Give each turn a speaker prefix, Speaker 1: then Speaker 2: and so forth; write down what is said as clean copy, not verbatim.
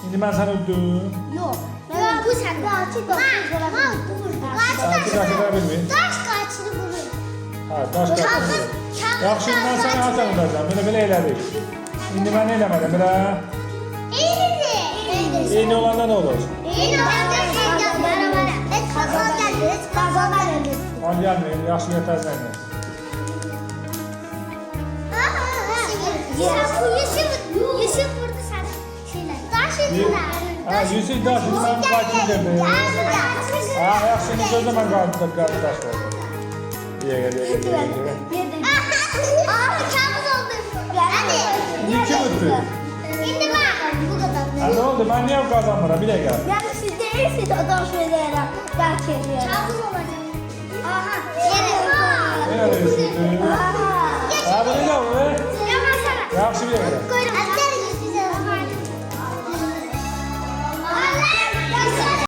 Speaker 1: İndi mən səni öldüm.
Speaker 2: Yox. Mən bu sən qaçı da
Speaker 1: Qaçı bilmir.
Speaker 2: Daş qaçını bulur.
Speaker 1: Ha, daş qaçı. Yaxşı, mən səni haçan udacağım. Belə elədik. İndi mən eləmədim, belə.
Speaker 2: Eynidir.
Speaker 1: Eyni olanda nə olur?
Speaker 2: Eyni olanda kazan gəldi. Kazan gəldi.
Speaker 1: Al gəlməyim, yaxşı yetəzlənir.
Speaker 2: Yusuf vurdu səni. Daş indiler.
Speaker 1: Ha, Yusuf daş, mən qaçı Ha, yaxşı, indi gözlə mən qaçı daş oldu. Ye.
Speaker 2: Aha, kabus oldu. Hadi.
Speaker 1: İndi kim ötdü?
Speaker 2: İndi bak. Bu kadar.
Speaker 1: Ha, nə oldu? Mən niyə qazanmıram? Bir dəqiqə.
Speaker 3: Yani siz değilsiniz adam söyleyerek belki ediyorum.
Speaker 2: Kabus olacak. Aha. Yere.
Speaker 1: Elə Yusuf.
Speaker 3: Aha.
Speaker 1: Ha, bu necə olur?
Speaker 2: Yaman sana.
Speaker 1: Yaxşı bir yerə.
Speaker 2: Koydum.